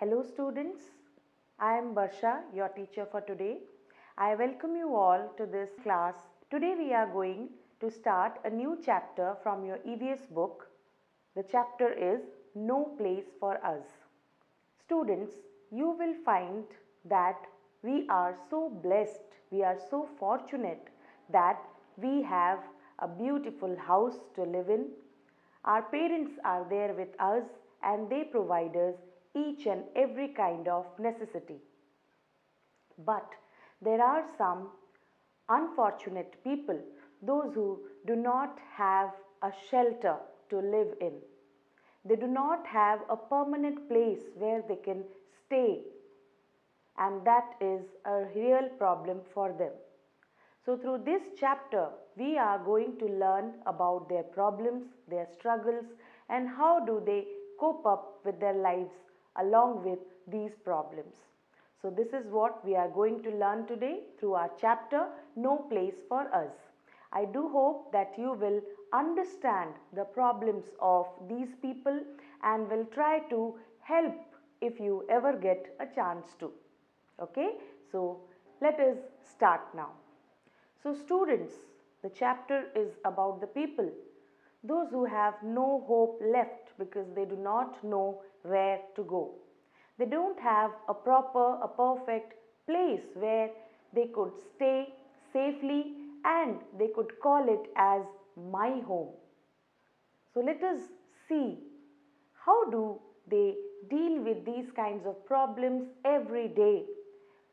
Hello students, I am Barsha, your teacher for today. I welcome you all to this class. Today we are going to start a new chapter from your EVS book. The chapter is No Place for Us. Students, you will find that we are so blessed, we are so fortunate that we have a beautiful house to live in. Our parents are there with us and they provide us each and every kind of necessity. But there are some unfortunate people, those who do not have a shelter to live in. They do not have a permanent place where they can stay, and that is a real problem for them. So through this chapter, we are going to learn about their problems, their struggles, and how do they cope up with their lives along with these problems. So this is what we are going to learn today through our chapter, No Place for Us. I do hope that you will understand the problems of these people and will try to help if you ever get a chance to. Okay, so let us start now. So students, the chapter is about the people, those who have no hope left because they do not know where to go. They don't have a perfect place where they could stay safely and they could call it as my home. So let us see how do they deal with these kinds of problems every day.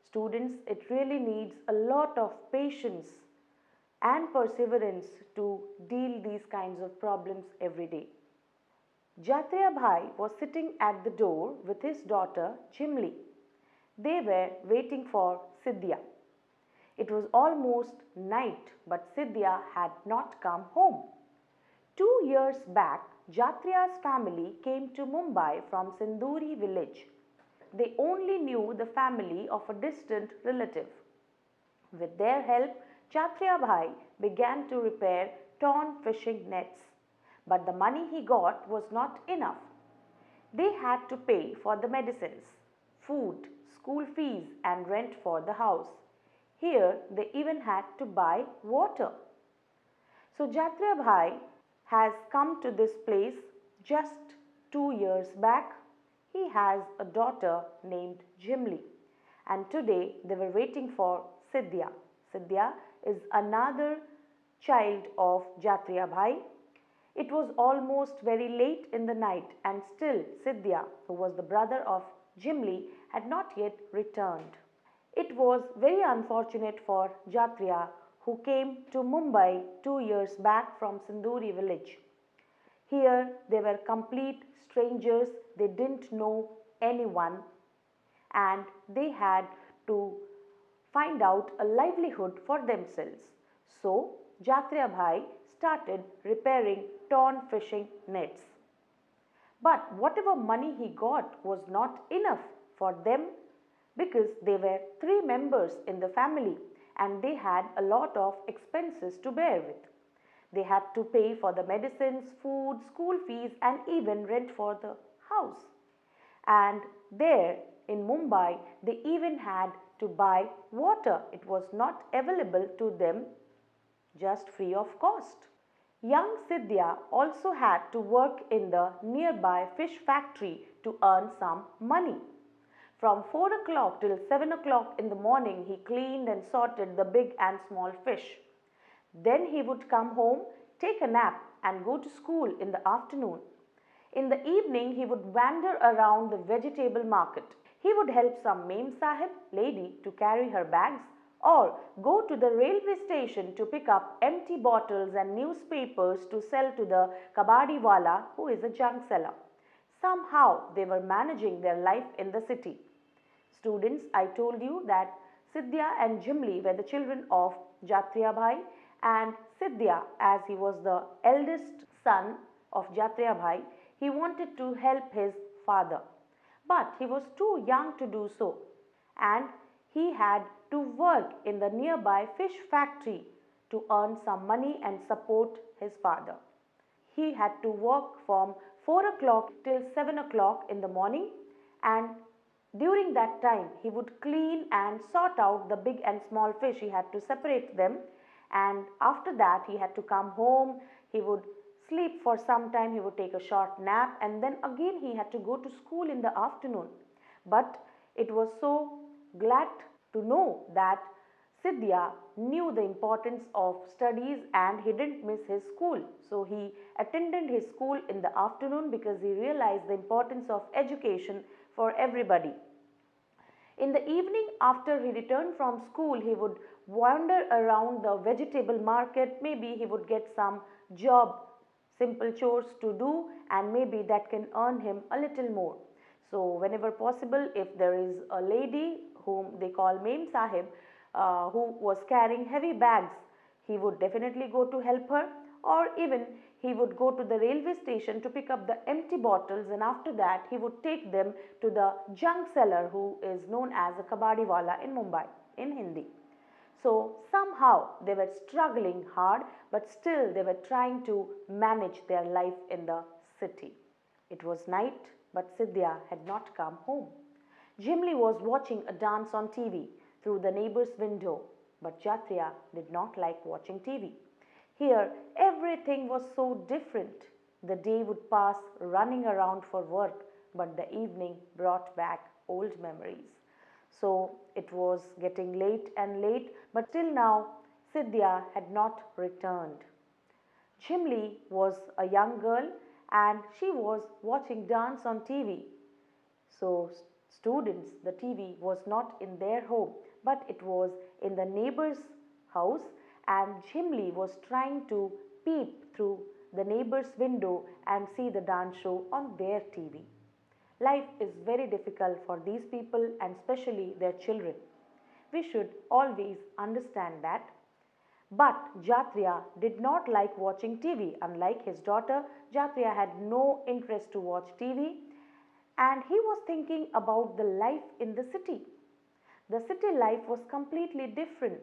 Students, it really needs a lot of patience and perseverance to deal these kinds of problems every day. Jatriya Bhai was sitting at the door with his daughter Jimli. They were waiting for Sidhya. It was almost night, but Sidhya had not come home. 2 years back, Jatriya's family came to Mumbai from Sinduri village. They only knew the family of a distant relative. With their help, Jatriya Bhai began to repair torn fishing nets. But the money he got was not enough. They had to pay for the medicines, food, school fees and rent for the house. Here they even had to buy water. So Jatriya Bhai has come to this place just 2 years back. He has a daughter named Jimli, and today they were waiting for Sidhya. Sidhya is another child of Jatriya Bhai. It was almost very late in the night and still Sidhya, who was the brother of Jimli, had not yet returned. It was very unfortunate for Jatriya, who came to Mumbai 2 years back from Sinduri village. Here they were complete strangers, they didn't know anyone and they had to find out a livelihood for themselves. So Jatriya Bhai started repairing torn fishing nets. But whatever money he got was not enough for them because they were 3 members in the family and they had a lot of expenses to bear with. They had to pay for the medicines, food, school fees and even rent for the house. And there in Mumbai, they even had to buy water. It was not available to them just free of cost. Young Sidhya also had to work in the nearby fish factory to earn some money. From 4 o'clock till 7 o'clock in the morning, he cleaned and sorted the big and small fish. Then he would come home, take a nap and go to school in the afternoon. In the evening, he would wander around the vegetable market. He would help some Mem Sahib lady to carry her bags or go to the railway station to pick up empty bottles and newspapers to sell to the kabadiwala, who is a junk seller. Somehow they were managing their life in the city. Students, I told you that Sidhya and Jimli were the children of Jatriya Bhai, and Sidhya, as he was the eldest son of Jatriya Bhai, he wanted to help his father. But he was too young to do so, and he had to work in the nearby fish factory to earn some money and support his father. He had to work from 4 o'clock till 7 o'clock in the morning, and During that time, he would clean and sort out the big and small fish. He had to separate them, and after that, he had to come home. He would sleep for some time, he would take a short nap, and then again he had to go to school in the afternoon. But it was so glad to know that Sidhya knew the importance of studies and he didn't miss his school. So he attended his school in the afternoon because he realized the importance of education for everybody. In the evening, after he returned from school, he would wander around the vegetable market. Maybe he would get some job, simple chores to do, and maybe that can earn him a little more. So, whenever possible, if there is a lady whom they call Mem Sahib who was carrying heavy bags, he would definitely go to help her, or even he would go to the railway station to pick up the empty bottles, and after that he would take them to the junk seller who is known as a kabadiwala in Mumbai in Hindi. So somehow they were struggling hard, but still they were trying to manage their life in the city. It was night, but Sidhya had not come home. Jimli was watching a dance on TV through the neighbor's window, but Jatria did not like watching TV. Here, everything was so different. The day would pass running around for work, but the evening brought back old memories. So it was getting late and late, but till now, Sidhya had not returned. Chimli was a young girl and she was watching dance on TV. So, students, the TV was not in their home, but it was in the neighbor's house, and Chimli was trying to peep through the neighbor's window and see the dance show on their TV. Life is very difficult for these people and especially their children. We should always understand that. But Jatria did not like watching TV. Unlike his daughter, Jatria had no interest to watch TV, and he was thinking about the life in the city. The city life was completely different.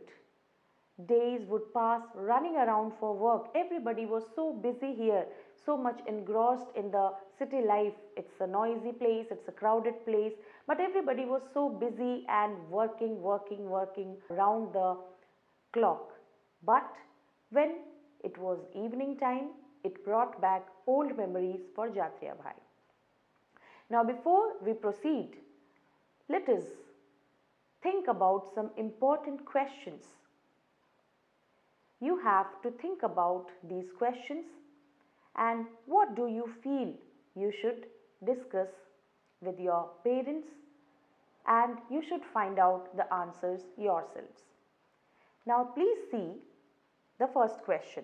Days would pass running around for work. Everybody was so busy here, so much engrossed in the city life. It's a noisy place, it's a crowded place, but everybody was so busy and working around the clock. But when it was evening time, it brought back old memories for Jatria Bhai. Now, before we proceed, let us think about some important questions. You have to think about these questions and what do you feel you should discuss with your parents, and you should find out the answers yourselves. Now, please see the first question.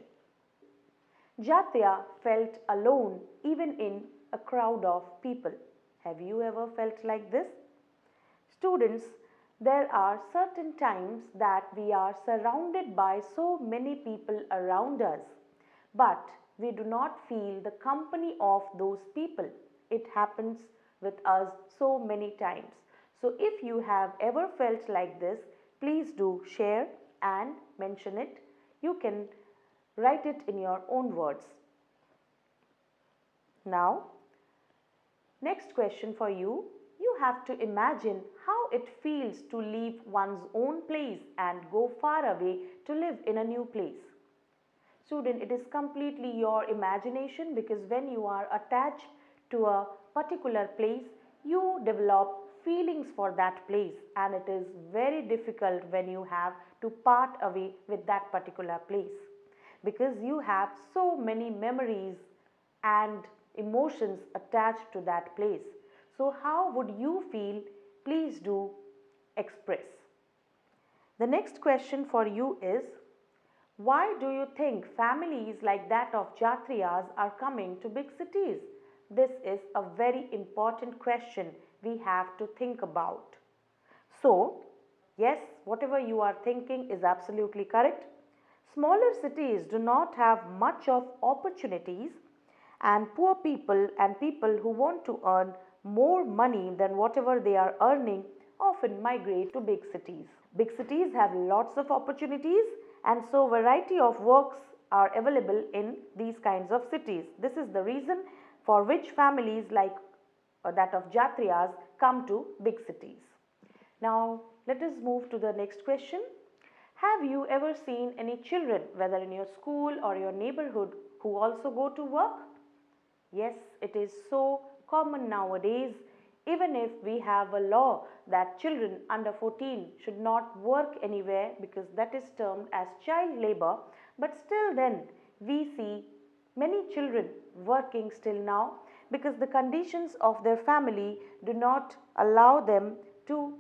Jatya felt alone even in a crowd of people. Have you ever felt like this? Students, there are certain times that we are surrounded by so many people around us, but we do not feel the company of those people. It happens with us so many times. So if you have ever felt like this, please do share and mention it. You can write it in your own words. Now, next question for you. You have to imagine how it feels to leave one's own place and go far away to live in a new place. Student, it is completely your imagination, because when you are attached to a particular place, you develop feelings for that place, and it is very difficult when you have to part away with that particular place, because you have so many memories and emotions attached to that place. So how would you feel? Please do express. The next question for you is, why do you think families like that of Jatriyas are coming to big cities? This is a very important question we have to think about. So, yes, whatever you are thinking is absolutely correct. Smaller cities do not have much of opportunities, and poor people and people who want to earn more money than whatever they are earning often migrate to big cities. Big cities have lots of opportunities, and so variety of works are available in these kinds of cities. This is the reason for which families like or that of Jatriyas come to big cities. Now let us move to the next question. Have you ever seen any children, whether in your school or your neighborhood, who also go to work? Yes, it is so common nowadays. Even if we have a law that children under 14 should not work anywhere because that is termed as child labor, but still then we see many children working still now because the conditions of their family do not allow them to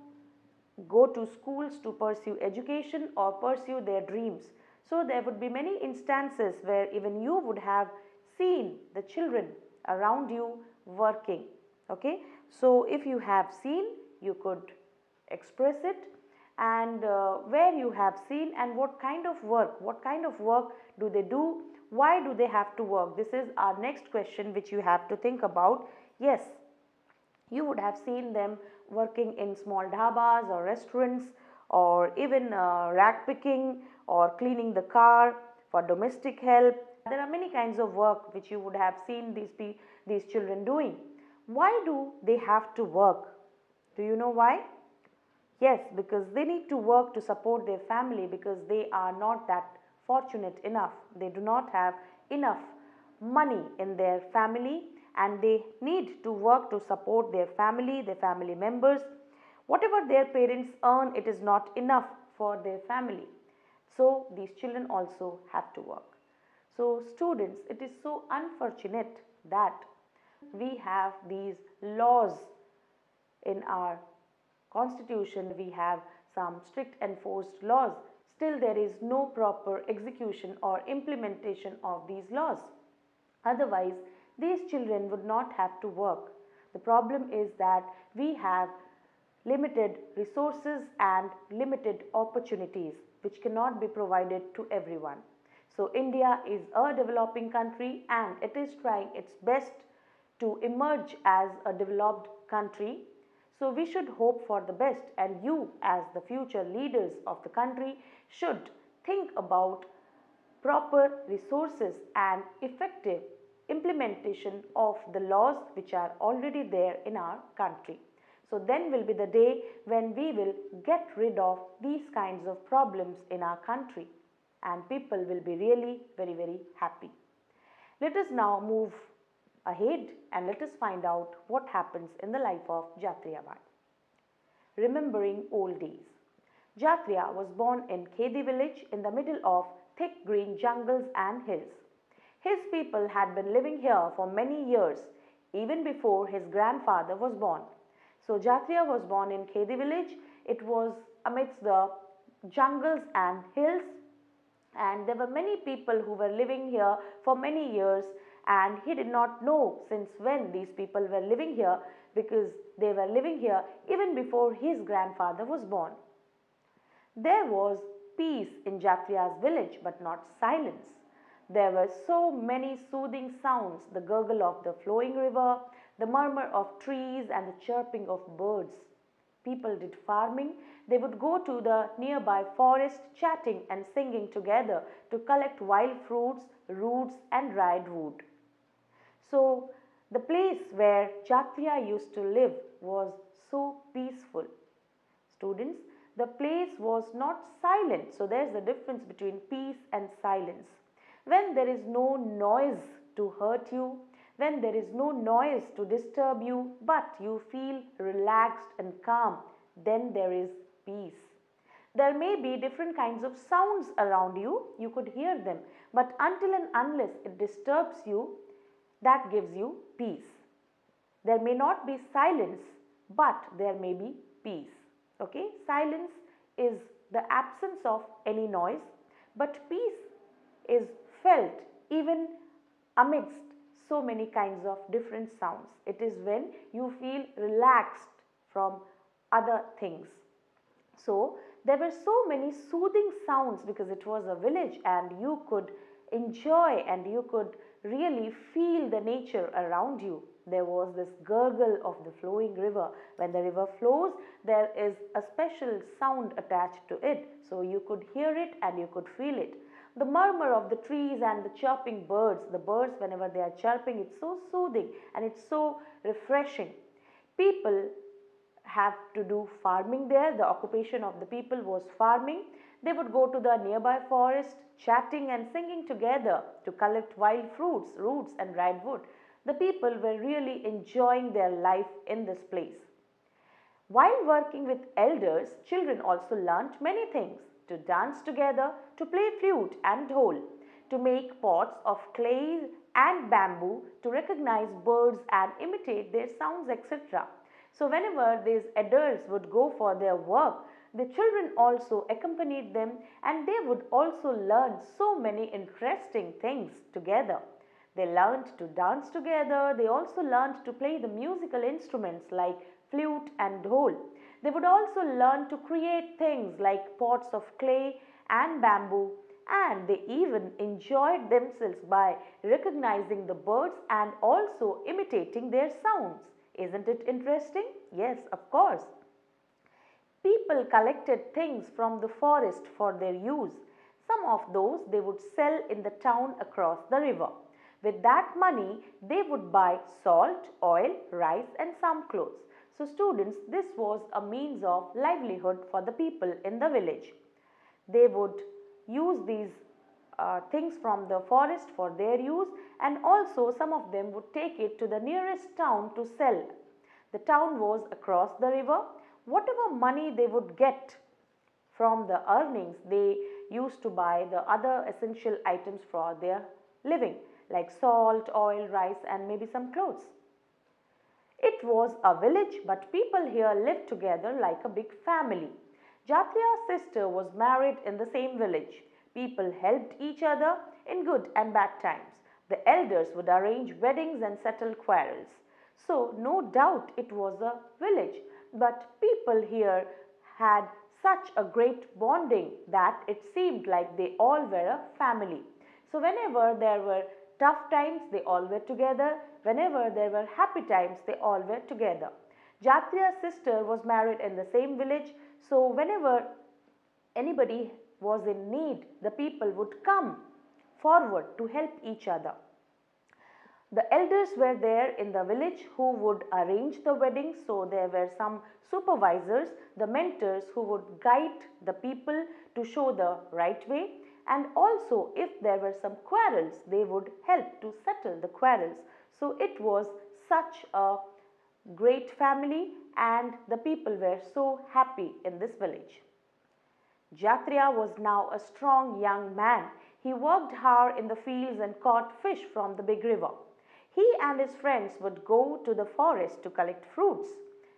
go to schools to pursue education or pursue their dreams. So there would be many instances where even you would have seen the children around you working. Okay, so if you have seen, you could express it, and where you have seen and what kind of work do they do, why do they have to work? This is our next question which you have to think about. Yes, you would have seen them working in small dhabas or restaurants, or even rag picking or cleaning the car for domestic help. There are many kinds of work which you would have seen these children doing. Why do they have to work? Do you know why? Yes, because they need to work to support their family, because they are not that fortunate enough. They do not have enough money in their family, and they need to work to support their family members. Whatever their parents earn, it is not enough for their family. So these children also have to work. So students, it is so unfortunate that we have these laws in our constitution. We have some strict enforced laws. Still there is no proper execution or implementation of these laws. Otherwise, these children would not have to work. The problem is that we have limited resources and limited opportunities which cannot be provided to everyone. So India is a developing country and it is trying its best to emerge as a developed country. So we should hope for the best, and you as the future leaders of the country should think about proper resources and effective implementation of the laws which are already there in our country. So then will be the day when we will get rid of these kinds of problems in our country, and people will be really very happy. Let us now move ahead and let us find out what happens in the life of Jatriya Bai. Remembering old days. Jatriya was born in Khedi village in the middle of thick green jungles and hills. His people had been living here for many years, even before his grandfather was born. So Jatriya was born in Khedi village. It was amidst the jungles and hills, and there were many people who were living here for many years, and he did not know since when these people were living here, because they were living here even before his grandfather was born. There was peace in Jatriya's village, but not silence. There were so many soothing sounds, the gurgle of the flowing river, the murmur of trees, and the chirping of birds. People did farming. They would go to the nearby forest chatting and singing together to collect wild fruits, roots, and dried wood. So the place where Jatriya used to live was so peaceful. Students, the place was not silent. So there is a difference between peace and silence. When there is no noise to hurt you, when there is no noise to disturb you, but you feel relaxed and calm, then there is peace. There may be different kinds of sounds around you, you could hear them, but until and unless it disturbs you, that gives you peace. There may not be silence, but there may be peace. Okay, silence is the absence of any noise, but peace is felt even amidst so many kinds of different sounds. It is when you feel relaxed from other things. So there were so many soothing sounds because it was a village, and you could enjoy and you could really feel the nature around you. There was this gurgle of the flowing river. When the river flows, there is a special sound attached to it. So you could hear it and you could feel it. The murmur of the trees and the chirping birds. The birds, whenever they are chirping, it's so soothing and it's so refreshing. People have to do farming there. The occupation of the people was farming. They would go to the nearby forest, chatting and singing together to collect wild fruits, roots and dried wood. The people were really enjoying their life in this place. While working with elders, children also learnt many things: to dance together, to play flute and dhol, to make pots of clay and bamboo, to recognize birds and imitate their sounds, etc. So, whenever these adults would go for their work, the children also accompanied them and they would also learn so many interesting things together. They learned to dance together, they also learned to play the musical instruments like flute and dhol. They would also learn to create things like pots of clay and bamboo, and they even enjoyed themselves by recognizing the birds and also imitating their sounds. Isn't it interesting? Yes, of course. People collected things from the forest for their use. Some of those they would sell in the town across the river. With that money, they would buy salt, oil, rice and some clothes. So students, this was a means of livelihood for the people in the village. They would use these things from the forest for their use, and also some of them would take it to the nearest town to sell. The town was across the river. Whatever money they would get from the earnings, they used to buy the other essential items for their living like salt, oil, rice and maybe some clothes. It was a village, but people here lived together like a big family. Jatriya's sister was married in the same village. People helped each other in good and bad times. The elders would arrange weddings and settle quarrels. So, no doubt it was a village, but people here had such a great bonding that it seemed like they all were a family. So, whenever there were tough times, they all were together. Whenever there were happy times, they all were together. Jatriya's sister was married in the same village, so whenever anybody was in need, the people would come forward to help each other. The elders were there in the village who would arrange the weddings, so there were some supervisors, the mentors who would guide the people to show the right way, and also if there were some quarrels, they would help to settle the quarrels. So it was such a great family and the people were so happy in this village. Jatriya was now a strong young man. He worked hard in the fields and caught fish from the big river. He and his friends would go to the forest to collect fruits,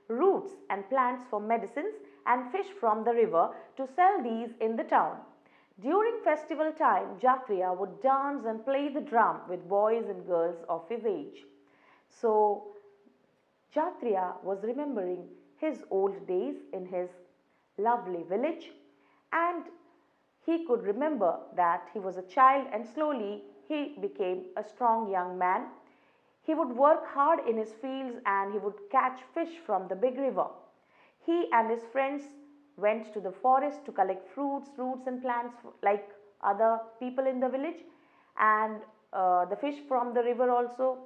roots and plants for medicines and fish from the river to sell these in the town. During festival time, Jatriya would dance and play the drum with boys and girls of his age. So, Jatriya was remembering his old days in his lovely village, and he could remember that he was a child and slowly he became a strong young man. He would work hard in his fields and he would catch fish from the big river. He and his friends went to the forest to collect fruits, roots and plants like other people in the village, and the fish from the river also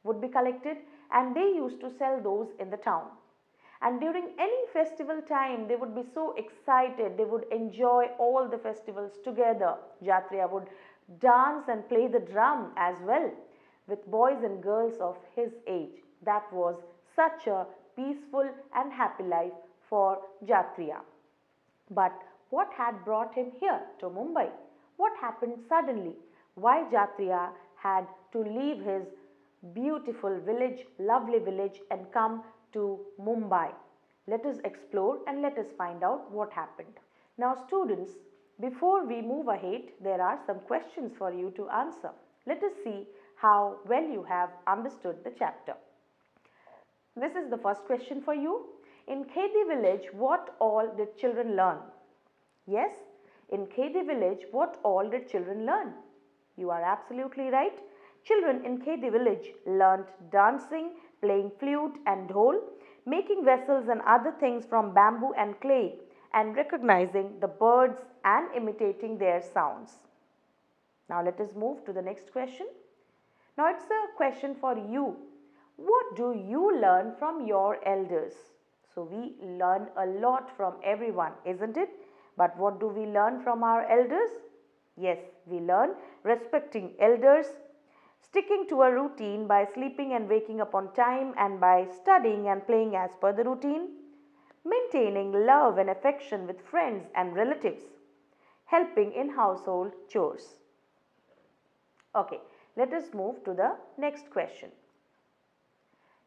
would be collected and they used to sell those in the town. And during any festival time, they would be so excited, they would enjoy all the festivals together. Jatriya would dance and play the drum as well with boys and girls of his age. That was such a peaceful and happy life for Jatriya. But what had brought him here to Mumbai? What happened suddenly? Why Jatriya had to leave his beautiful village, lovely village and come to Mumbai? Let us explore and let us find out what happened. Now students, before we move ahead, there are some questions for you to answer. Let us see how well you have understood the chapter. This is the first question for you. In Khedi village, what all did children learn? Yes, in Khedi village, what all did children learn? You are absolutely right. Children in Khedi village learnt dancing, playing flute and dhol, making vessels and other things from bamboo and clay, and recognizing the birds and imitating their sounds. Now let us move to the next question. Now it's a question for you. What do you learn from your elders? So we learn a lot from everyone, isn't it? But what do we learn from our elders? Yes, we learn respecting elders, sticking to a routine by sleeping and waking up on time and by studying and playing as per the routine, maintaining love and affection with friends and relatives, helping in household chores. Okay, let us move to the next question.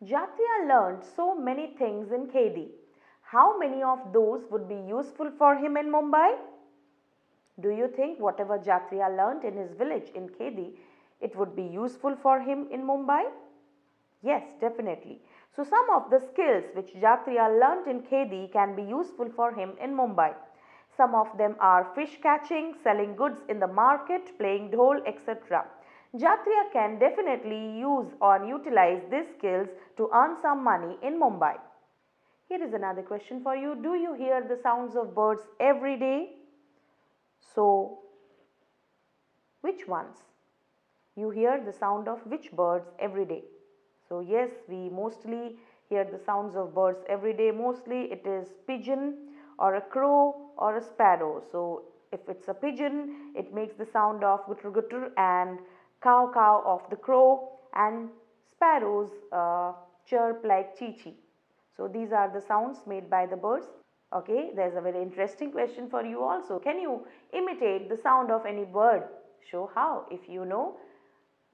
Jatiya learned so many things in Khedi. How many of those would be useful for him in Mumbai? Do you think whatever Jatiya learned in his village in Khedi, it would be useful for him in Mumbai? Yes, definitely. So some of the skills which Jatiya learnt in Khedi can be useful for him in Mumbai. Some of them are fish catching, selling goods in the market, playing dhol, etc. Jatiya can definitely use or utilize these skills to earn some money in Mumbai. Here is another question for you. Do you hear the sounds of birds every day? So, which ones? You hear the sound of which birds every day? So yes, we mostly hear the sounds of birds every day. Mostly it is pigeon or a crow or a sparrow. So if it's a pigeon, it makes the sound of guttur guttur, and cow cow of the crow, and sparrows chirp like chee chee. So these are the sounds made by the birds. Okay, there's a very interesting question for you also. Can you imitate the sound of any bird? Show how. If you know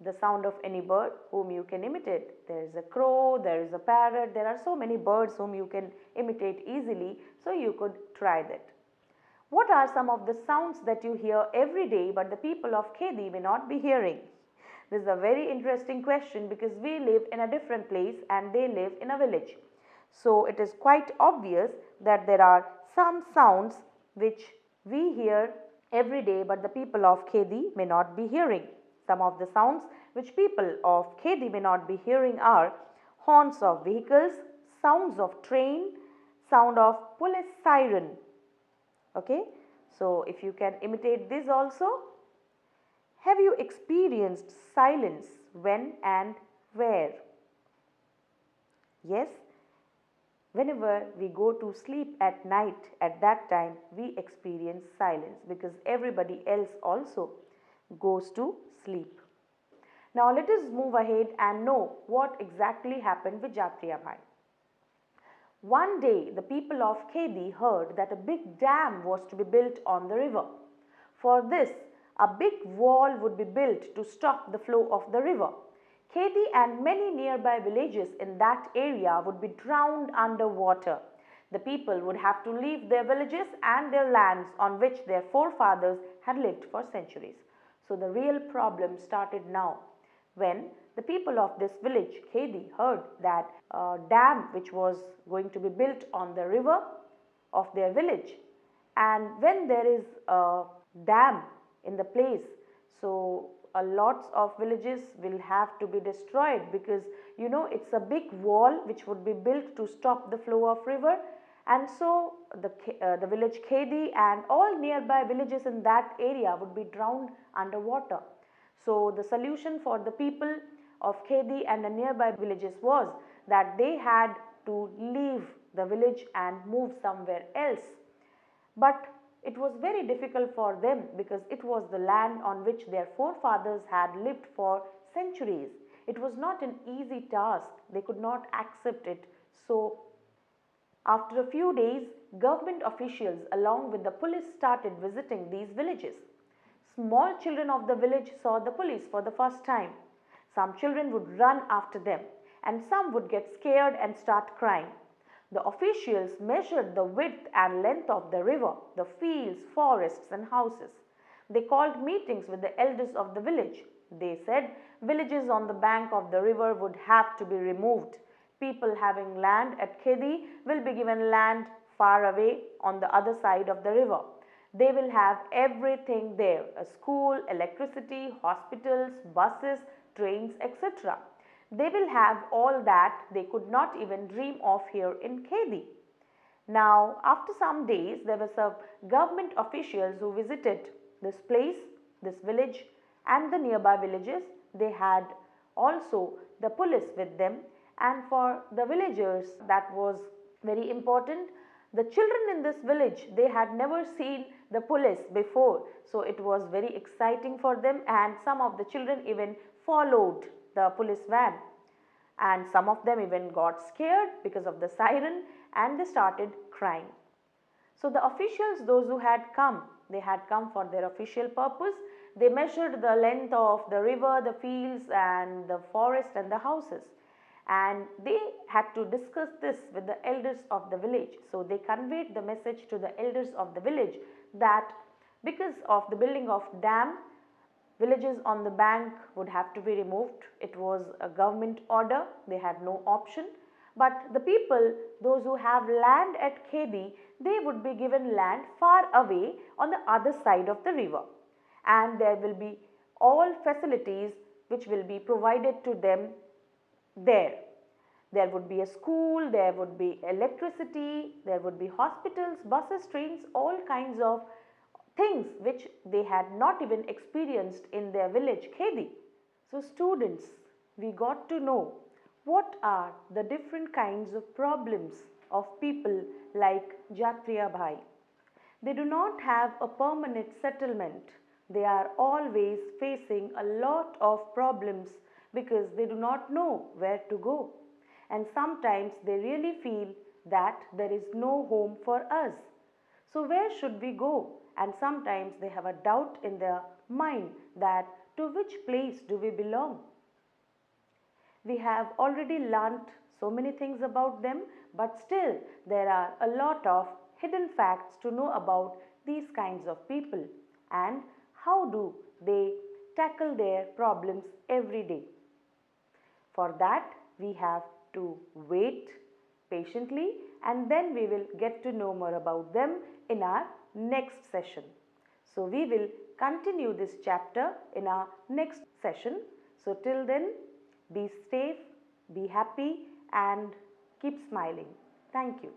the sound of any bird whom you can imitate. There is a crow, there is a parrot, there are so many birds whom you can imitate easily, so you could try that. What are some of the sounds that you hear every day but the people of Khedi may not be hearing? This is a very interesting question because we live in a different place and they live in a village. So it is quite obvious that there are some sounds which we hear every day but the people of Khedi may not be hearing. Some of the sounds which people of Khedi may not be hearing are horns of vehicles, sounds of train, sound of police siren. Okay, so if you can imitate this also. Have you experienced silence when and where? Yes, whenever we go to sleep at night, at that time we experience silence because everybody else also goes to sleep. Now let us move ahead and know what exactly happened with Jatiya Bhai. One day the people of Khedi heard that a big dam was to be built on the river. For this, a big wall would be built to stop the flow of the river. Khedi and many nearby villages in that area would be drowned under water. The people would have to leave their villages and their lands on which their forefathers had lived for centuries. So the real problem started now when the people of this village, Khedi, heard that a dam which was going to be built on the river of their village, and when there is a dam in the place, so lots of villages will have to be destroyed because it's a big wall which would be built to stop the flow of river, and so the village Khedi and all nearby villages in that area would be drowned underwater. So the solution for the people of Khedi and the nearby villages was that they had to leave the village and move somewhere else. But it was very difficult for them because it was the land on which their forefathers had lived for centuries. It was not an easy task. They could not accept it. So after a few days, government officials along with the police started visiting these villages. Small children of the village saw the police for the first time. Some children would run after them and some would get scared and start crying. The officials measured the width and length of the river, the fields, forests and houses. They called meetings with the elders of the village. They said villages on the bank of the river would have to be removed. People having land at Khedi will be given land far away on the other side of the river. They will have everything there, a school, electricity, hospitals, buses, trains, etc. They will have all that they could not even dream of here in Khedi. Now, after some days, there were some government officials who visited this place, this village and the nearby villages. They had also the police with them And for the villagers, that was very important. The children in this village, they had never seen the police before, so it was very exciting for them, and some of the children even followed the police van, and some of them even got scared because of the siren, and they started crying. So the officials, those who had come, they had come for their official purpose. They measured the length of the river, the fields and the forest and the houses, and they had to discuss this with the elders of the village. So they conveyed the message to the elders of the village that because of the building of dam, villages on the bank would have to be removed. It was a government order, they had no option. But the people, those who have land at Khedi, they would be given land far away on the other side of the river, and there will be all facilities which will be provided to them there. There would be a school, there would be electricity, there would be hospitals, buses, trains, all kinds of things which they had not even experienced in their village Khedi. So students, we got to know what are the different kinds of problems of people like Jatriya Bhai. They do not have a permanent settlement. They are always facing a lot of problems because they do not know where to go. And sometimes they really feel that there is no home for us. So where should we go? And sometimes they have a doubt in their mind that to which place do we belong? We have already learnt so many things about them, but still there are a lot of hidden facts to know about these kinds of people and how do they tackle their problems every day. For that, we have to wait patiently, and then we will get to know more about them in our next session. So we will continue this chapter in our next session. So till then, be safe, be happy and keep smiling. Thank you.